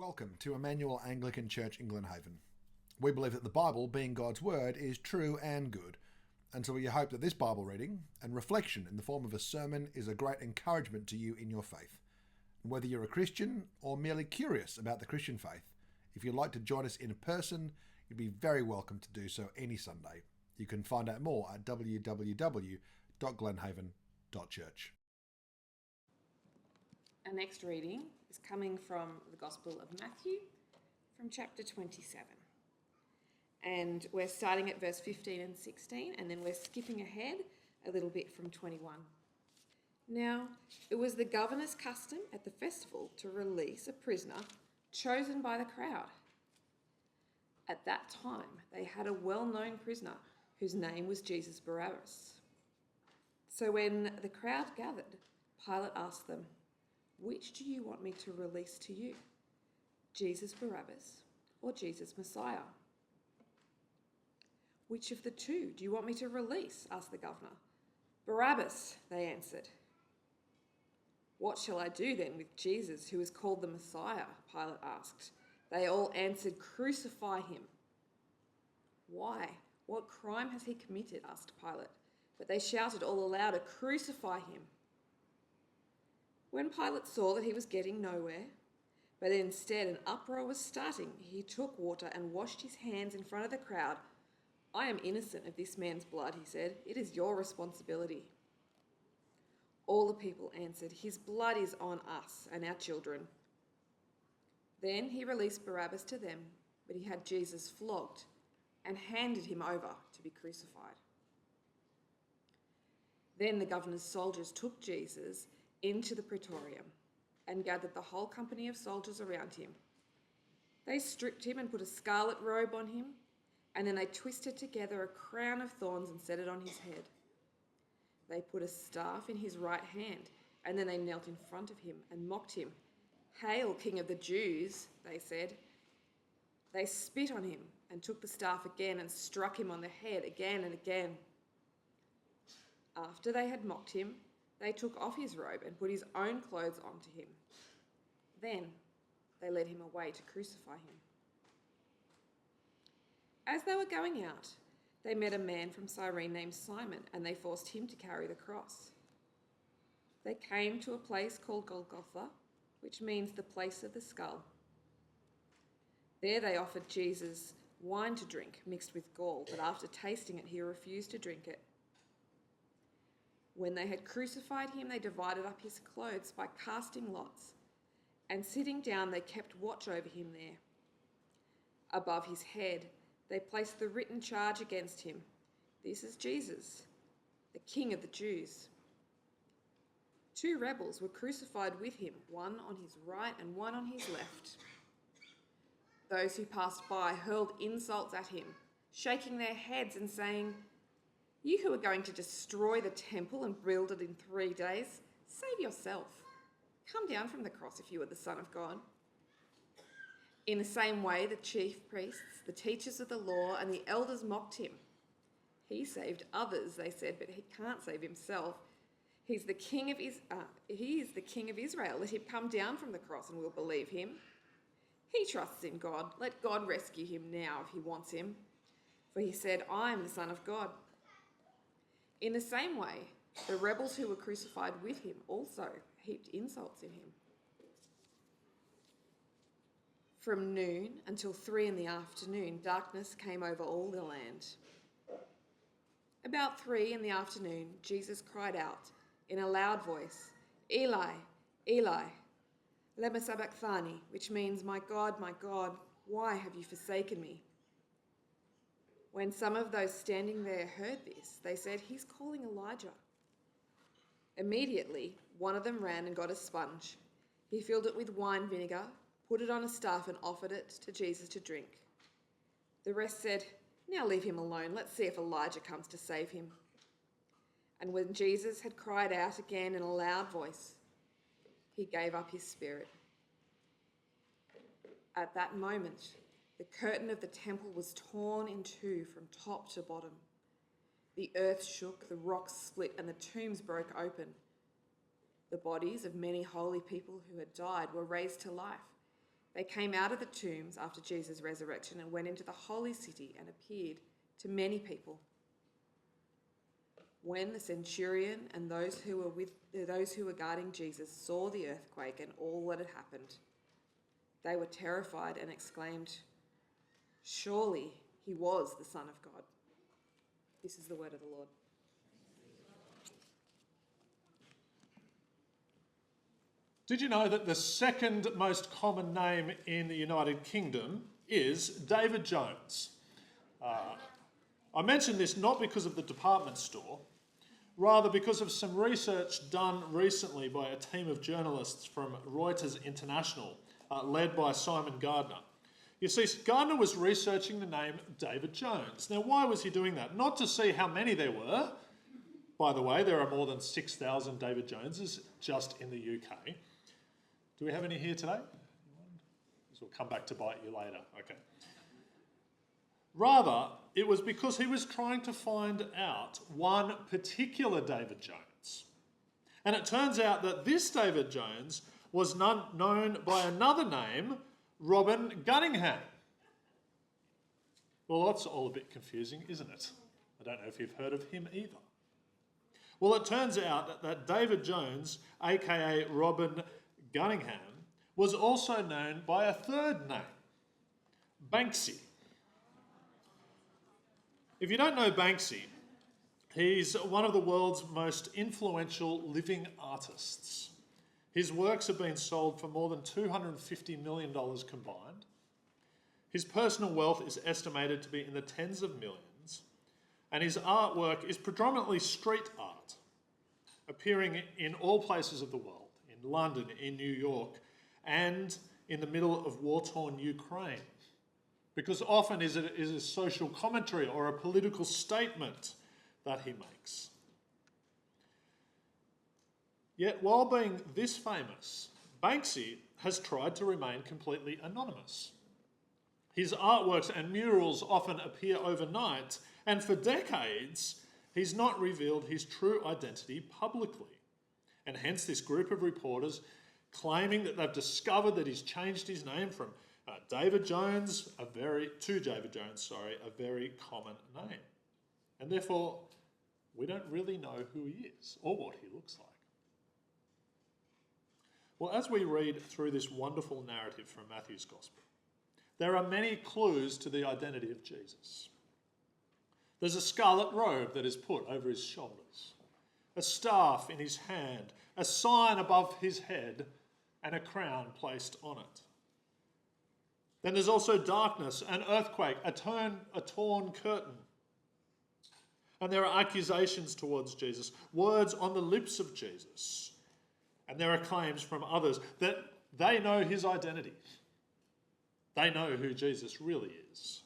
Welcome to Emmanuel Anglican Church in Glenhaven. We believe that the Bible, being God's Word, is true and good, and so we hope that this Bible reading and reflection in the form of a sermon is a great encouragement to you in your faith. And whether you're a Christian or merely curious about the Christian faith, if you'd like to join us in person, you'd be very welcome to do so any Sunday. You can find out more at www.glenhaven.church. Our next reading is coming from the Gospel of Matthew, from chapter 27. And we're starting at verse 15 and 16, and then we're skipping ahead a little bit from 21. Now, it was the governor's custom at the festival to release a prisoner chosen by the crowd. At that time, they had a well-known prisoner whose name was Jesus Barabbas. So when the crowd gathered, Pilate asked them, "Which do you want me to release to you, Jesus Barabbas or Jesus Messiah?" "Which of the two do you want me to release?" asked the governor. "Barabbas," they answered. "What shall I do then with Jesus, who is called the Messiah?" Pilate asked. They all answered, "Crucify him." "Why? What crime has he committed?" asked Pilate. But they shouted all the louder, "Crucify him." When Pilate saw that he was getting nowhere, but instead an uproar was starting, he took water and washed his hands in front of the crowd. "I am innocent of this man's blood," he said. "It is your responsibility." All the people answered, "His blood is on us and our children." Then he released Barabbas to them, but he had Jesus flogged and handed him over to be crucified. Then the governor's soldiers took Jesus into the praetorium and gathered the whole company of soldiers around him. They stripped him and put a scarlet robe on him, and then they twisted together a crown of thorns and set it on his head. They put a staff in his right hand, and then they knelt in front of him and mocked him. "Hail, King of the Jews," they said. They spit on him and took the staff again and struck him on the head again and again. After they had mocked him, they took off his robe and put his own clothes onto him. Then they led him away to crucify him. As they were going out, they met a man from Cyrene named Simon, and they forced him to carry the cross. They came to a place called Golgotha, which means the place of the skull. There they offered Jesus wine to drink mixed with gall, but after tasting it, he refused to drink it. When they had crucified him, they divided up his clothes by casting lots, and sitting down, they kept watch over him there. Above his head, they placed the written charge against him: "This is Jesus, the King of the Jews." 2 rebels were crucified with him, one on his right and one on his left. Those who passed by hurled insults at him, shaking their heads and saying, "You who are going to destroy the temple and build it in 3 days, save yourself. Come down from the cross if you are the Son of God." In the same way, the chief priests, the teachers of the law, and the elders mocked him. "He saved others," they said, "but he can't save himself. He is the King of Israel. Let him come down from the cross and we'll believe him. He trusts in God. Let God rescue him now if he wants him. For he said, 'I am the Son of God.'" In the same way, the rebels who were crucified with him also heaped insults at him. From noon until 3 p.m, darkness came over all the land. About 3 p.m, Jesus cried out in a loud voice, "Eli, Eli, lema sabachthani," which means, my God, why have you forsaken me?" When some of those standing there heard this, they said, "He's calling Elijah." Immediately, one of them ran and got a sponge. He filled it with wine vinegar, put it on a staff and offered it to Jesus to drink. The rest said, "Now leave him alone. Let's see if Elijah comes to save him." And when Jesus had cried out again in a loud voice, he gave up his spirit. At that moment, the curtain of the temple was torn in two from top to bottom. The earth shook, the rocks split, and the tombs broke open. The bodies of many holy people who had died were raised to life. They came out of the tombs after Jesus' resurrection and went into the holy city and appeared to many people. When the centurion and those who were guarding Jesus saw the earthquake and all that had happened, they were terrified and exclaimed, "Surely he was the Son of God." This is the word of the Lord. Did you know that the second most common name in the United Kingdom is David Jones? I mention this not because of the department store, rather because of some research done recently by a team of journalists from Reuters International, led by Simon Gardner. You see, Gardner was researching the name David Jones. Now, why was he doing that? Not to see how many there were. By the way, there are more than 6,000 David Joneses just in the UK. Do we have any here today? This will come back to bite you later. Okay. Rather, it was because he was trying to find out one particular David Jones. And it turns out that this David Jones was known by another name, Robin Gunningham. Well, that's all a bit confusing, isn't it? I don't know if you've heard of him either. Well, it turns out that David Jones, aka Robin Gunningham, was also known by a third name, Banksy. If you don't know Banksy, he's one of the world's most influential living artists. His works have been sold for more than $250 million combined. His personal wealth is estimated to be in the tens of millions, and his artwork is predominantly street art, appearing in all places of the world, in London, in New York, and in the middle of war-torn Ukraine. Because often it is a social commentary or a political statement that he makes. Yet while being this famous, Banksy has tried to remain completely anonymous. His artworks and murals often appear overnight, and for decades, he's not revealed his true identity publicly. And hence this group of reporters claiming that they've discovered that he's changed his name from David Jones, to David Jones, a very common name. And therefore, we don't really know who he is or what he looks like. Well, as we read through this wonderful narrative from Matthew's Gospel, there are many clues to the identity of Jesus. There's a scarlet robe that is put over his shoulders, a staff in his hand, a sign above his head, and a crown placed on it. Then there's also darkness, an earthquake, a torn curtain. And there are accusations towards Jesus, words on the lips of Jesus. And there are claims from others that they know his identity. They know who Jesus really is.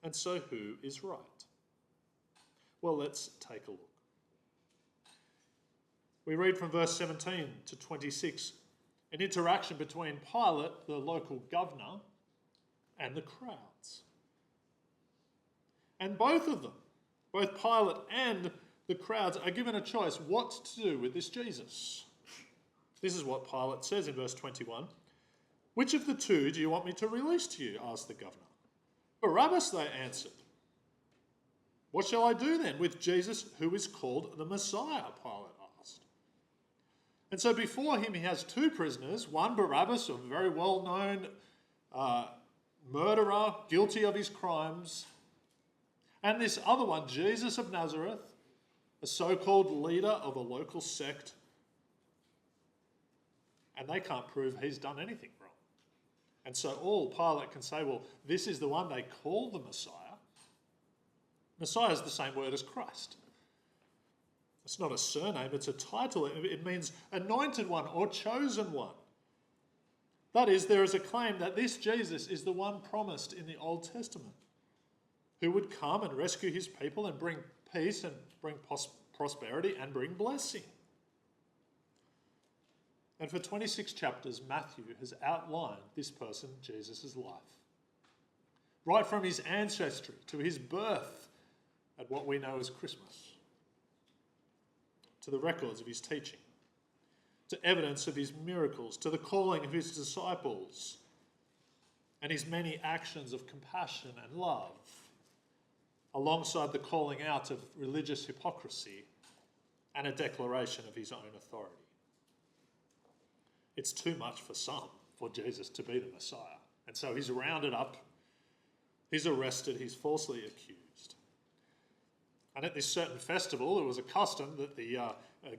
And so who is right? Well, let's take a look. We read from verse 17 to 26, an interaction between Pilate, the local governor, and the crowds. And both of them, both Pilate and the crowds, are given a choice what to do with this Jesus. This is what Pilate says in verse 21. "Which of the two do you want me to release to you?" asked the governor. "Barabbas," they answered. "What shall I do then with Jesus, who is called the Messiah?" Pilate asked. And so before him he has two prisoners, one Barabbas, a very well-known murderer, guilty of his crimes, and this other one, Jesus of Nazareth, a so-called leader of a local sect, and they can't prove he's done anything wrong. And so all Pilate can say, well, this is the one they call the Messiah. Messiah is the same word as Christ. It's not a surname, it's a title. It means anointed one or chosen one. That is, there is a claim that this Jesus is the one promised in the Old Testament, who would come and rescue his people and bring peace and bring prosperity and bring blessing. And for 26 chapters, Matthew has outlined this person, Jesus' life. Right from his ancestry to his birth at what we know as Christmas, to the records of his teaching, to evidence of his miracles, to the calling of his disciples, and his many actions of compassion and love, alongside the calling out of religious hypocrisy and a declaration of his own authority. It's too much for some for Jesus to be the Messiah. And so he's rounded up, he's arrested, he's falsely accused. And at this certain festival, it was a custom that the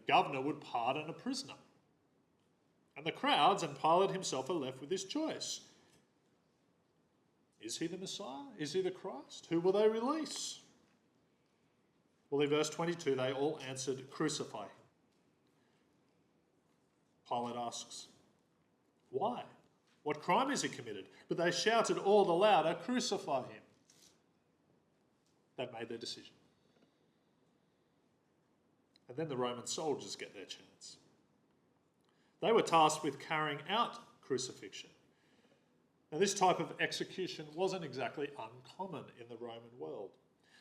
governor would pardon a prisoner. And the crowds and Pilate himself are left with this choice. Is he the Messiah? Is he the Christ? Who will they release? Well, in verse 22, they all answered, "Crucify him." Pilate asks, "Why? What crime has he committed?" But they shouted all the louder, "Crucify him." They've made their decision. And then the Roman soldiers get their chance. They were tasked with carrying out crucifixion. Now, this type of execution wasn't exactly uncommon in the Roman world.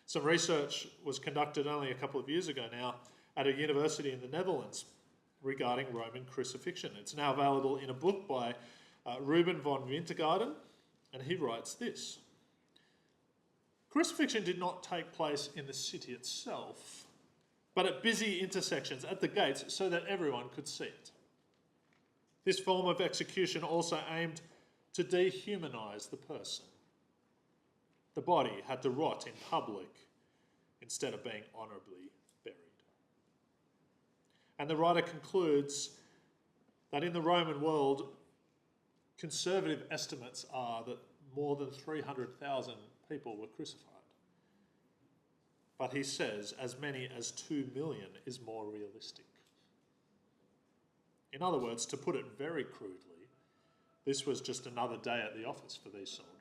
Some research was conducted only a couple of years ago now at a university in the Netherlands regarding Roman crucifixion. It's now available in a book by Ruben von Wintergarten, and he writes this: "Crucifixion did not take place in the city itself, but at busy intersections at the gates so that everyone could see it. This form of execution also aimed to dehumanise the person. The body had to rot in public instead of being honourably buried." And the writer concludes that in the Roman world, conservative estimates are that more than 300,000 people were crucified. But he says as many as 2 million is more realistic. In other words, to put it very crudely, this was just another day at the office for these soldiers.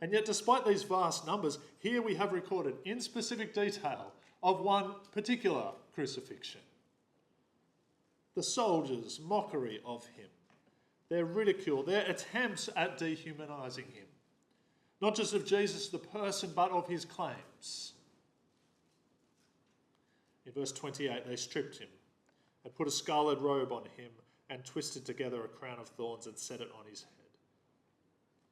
And yet, despite these vast numbers, here we have recorded in specific detail of one particular crucifixion. The soldiers' mockery of him, their ridicule, their attempts at dehumanising him. Not just of Jesus the person, but of his claims. In verse 28, they stripped him and put a scarlet robe on him and twisted together a crown of thorns and set it on his head.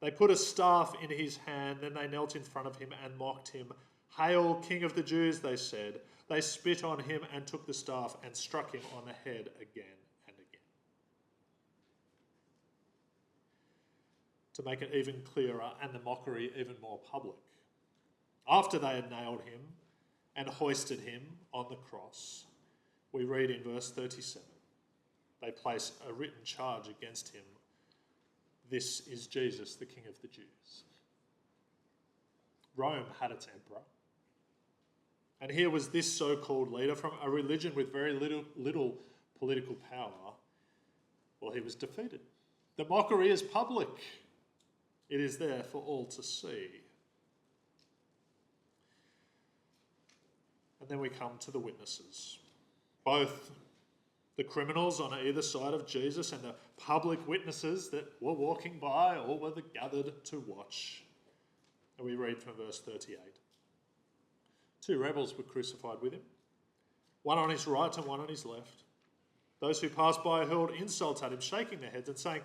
They put a staff in his hand, then they knelt in front of him and mocked him. "Hail, King of the Jews," they said. They spit on him and took the staff and struck him on the head again and again. To make it even clearer and the mockery even more public, after they had nailed him and hoisted him on the cross, we read in verse 37, they place a written charge against him. "This is Jesus, the King of the Jews." Rome had its emperor. And here was this so-called leader from a religion with very little political power. Well, he was defeated. The mockery is public. It is there for all to see. And then we come to the witnesses. Both the criminals on either side of Jesus and the public witnesses that were walking by or were gathered to watch. And we read from verse 38. 2 rebels were crucified with him, one on his right and one on his left. Those who passed by hurled insults at him, shaking their heads and saying,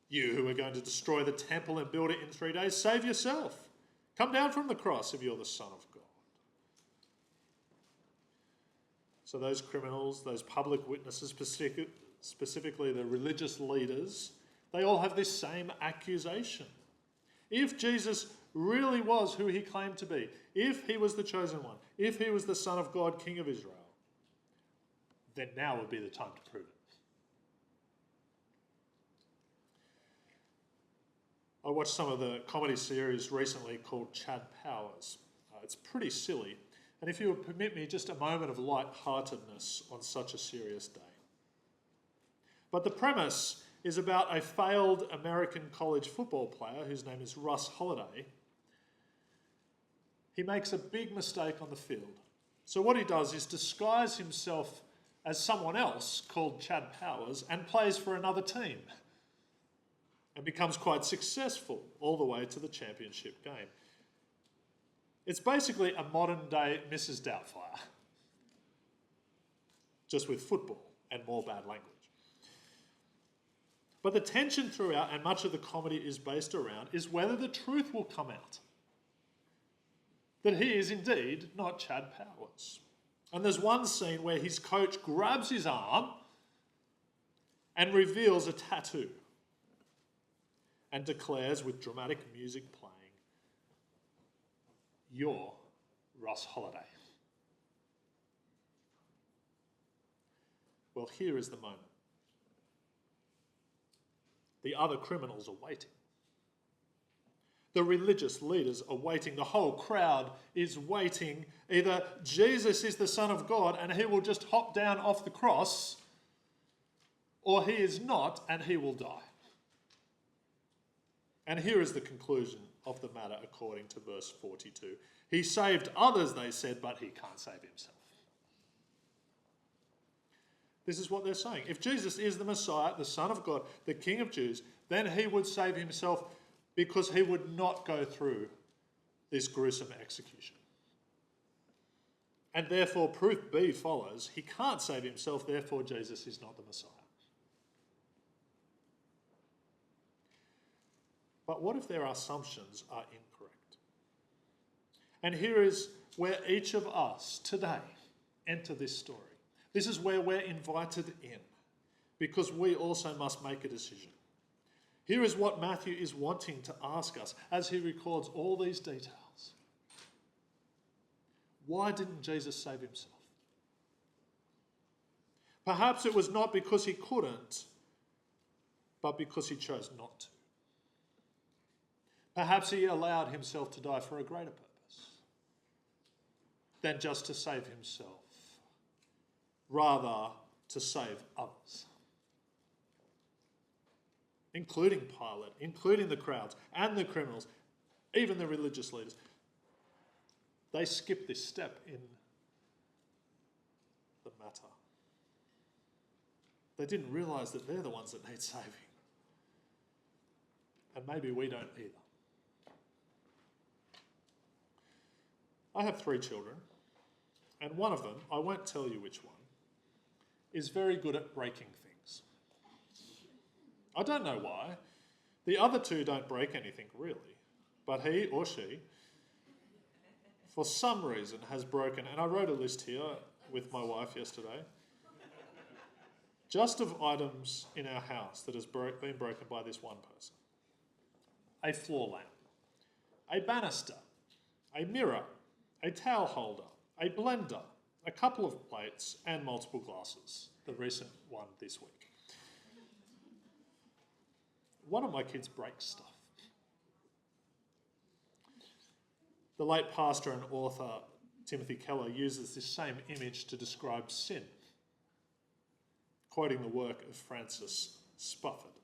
"You who are going to destroy the temple and build it in 3 days, save yourself. Come down from the cross if you're the Son of God." So those criminals, those public witnesses, specifically the religious leaders, they all have this same accusation. If Jesus really was who he claimed to be, if he was the chosen one, if he was the Son of God, King of Israel, then now would be the time to prove it. I watched some of the comedy series recently called Chad Powers. It's pretty silly. And if you would permit me just a moment of light-heartedness on such a serious day. But the premise is about a failed American college football player whose name is Russ Holiday. He makes a big mistake on the field. So what he does is disguise himself as someone else called Chad Powers and plays for another team and becomes quite successful all the way to the championship game. It's basically a modern-day Mrs. Doubtfire, just with football and more bad language. But the tension throughout, and much of the comedy is based around, is whether the truth will come out. That he is indeed not Chad Powers. And there's one scene where his coach grabs his arm and reveals a tattoo and declares with dramatic music playing, "You're Ross Holiday." Well, here is the moment. The other criminals are waiting. The religious leaders are waiting. The whole crowd is waiting. Either Jesus is the Son of God and he will just hop down off the cross, or he is not and he will die. And here is the conclusion of the matter according to verse 42. He saved others, they said, but he can't save himself. This is what they're saying. If Jesus is the Messiah, the Son of God, the King of Jews, then he would save himself because he would not go through this gruesome execution. And therefore, proof B follows. He can't save himself, therefore Jesus is not the Messiah. But what if their assumptions are incorrect? And here is where each of us today enter this story. This is where we're invited in, because we also must make a decision. Here is what Matthew is wanting to ask us as he records all these details. Why didn't Jesus save himself? Perhaps it was not because he couldn't, but because he chose not to. Perhaps he allowed himself to die for a greater purpose than just to save himself, rather to save others, including Pilate, including the crowds and the criminals, even the religious leaders. They skip this step in the matter. They didn't realise that they're the ones that need saving. And maybe we don't either. I have 3 children, and one of them, I won't tell you which one, is very good at breaking things. I don't know why. The other 2 don't break anything really, but he or she, for some reason, has broken, and I wrote a list here with my wife yesterday, just of items in our house that has been broken by this one person. A floor lamp, a banister, a mirror, a towel holder, a blender, a couple of plates, and multiple glasses. The recent one this week. One of my kids breaks stuff. The late pastor and author Timothy Keller uses this same image to describe sin, quoting the work of Francis Spufford.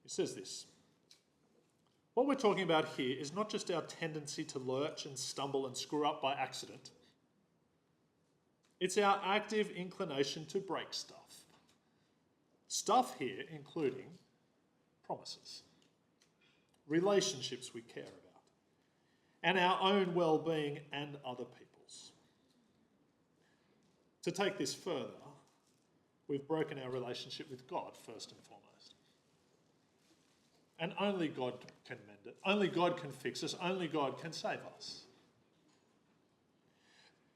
He says this: "What we're talking about here is not just our tendency to lurch and stumble and screw up by accident. It's our active inclination to break stuff. Stuff here including promises, relationships we care about, and our own well-being and other people's. To take this further, we've broken our relationship with God first and foremost. And only God can mend it. Only God can fix us. Only God can save us.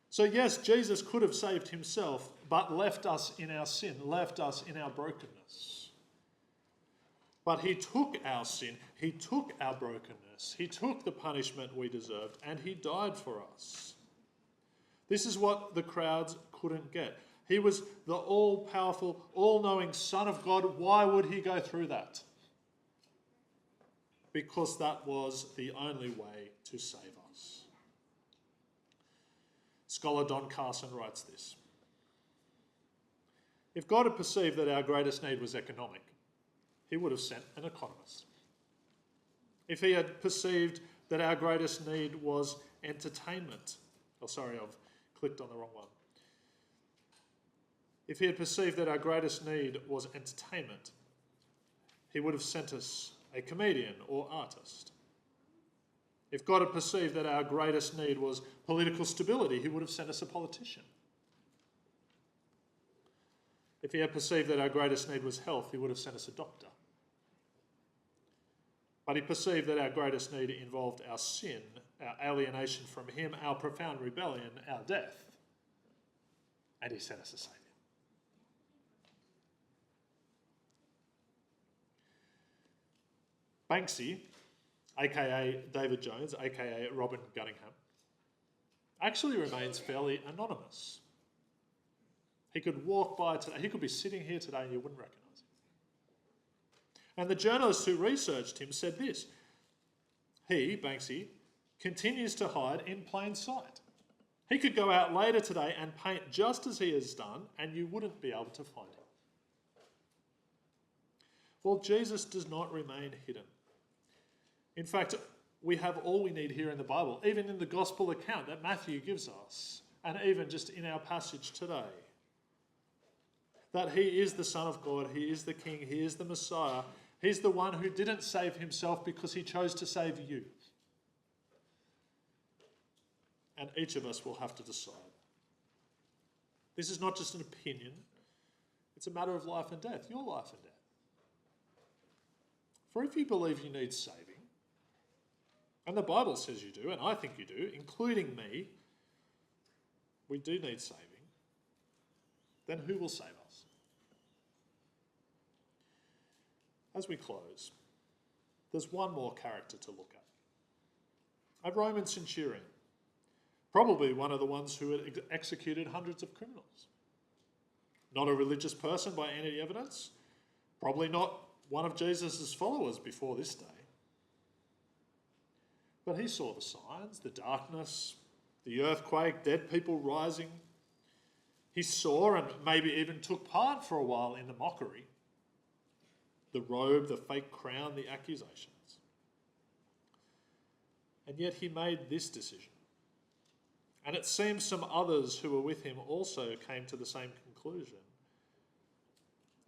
So yes, Jesus could have saved himself, but left us in our sin, left us in our brokenness. But he took our sin, he took our brokenness, he took the punishment we deserved, and he died for us. This is what the crowds couldn't get. He was the all-powerful, all-knowing Son of God. Why would he go through that? Because that was the only way to save us. Scholar Don Carson writes this: "If God had perceived that our greatest need was economic, he would have sent an economist. If he had perceived that our greatest need was entertainment," I've clicked on the wrong one. "If he had perceived that our greatest need was entertainment, he would have sent us a comedian or artist. If God had perceived that our greatest need was political stability, he would have sent us a politician. If he had perceived that our greatest need was health, he would have sent us a doctor. But he perceived that our greatest need involved our sin, our alienation from him, our profound rebellion, our death. And he sent us a Saviour. Banksy, aka David Jones, aka Robin Gunningham, actually remains fairly anonymous. He could walk by today, he could be sitting here today and you wouldn't recognise him. And the journalist who researched him said this: he, Banksy, continues to hide in plain sight. He could go out later today and paint just as he has done and you wouldn't be able to find him. Well, Jesus does not remain hidden. In fact, we have all we need here in the Bible, even in the gospel account that Matthew gives us, and even just in our passage today. That he is the Son of God, he is the King, he is the Messiah. He's the one who didn't save himself because he chose to save you. And each of us will have to decide. This is not just an opinion, it's a matter of life and death, your life and death. For if you believe you need saving, and the Bible says you do, and I think you do, including me, we do need saving, then who will save us? As we close, there's one more character to look at. A Roman centurion, probably one of the ones who had executed hundreds of criminals. Not a religious person by any evidence, probably not one of Jesus' followers before this day. But he saw the signs, the darkness, the earthquake, dead people rising. He saw and maybe even took part for a while in the mockery, the robe, the fake crown, the accusations. And yet he made this decision. And it seems some others who were with him also came to the same conclusion.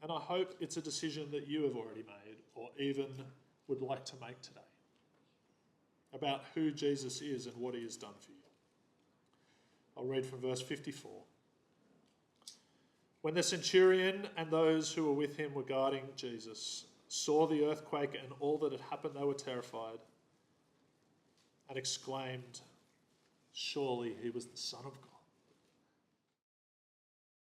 And I hope it's a decision that you have already made or even would like to make today about who Jesus is and what he has done for you. I'll read from verse 54. When the centurion and those who were with him were guarding Jesus saw the earthquake and all that had happened, they were terrified and exclaimed, "Surely he was the Son of God."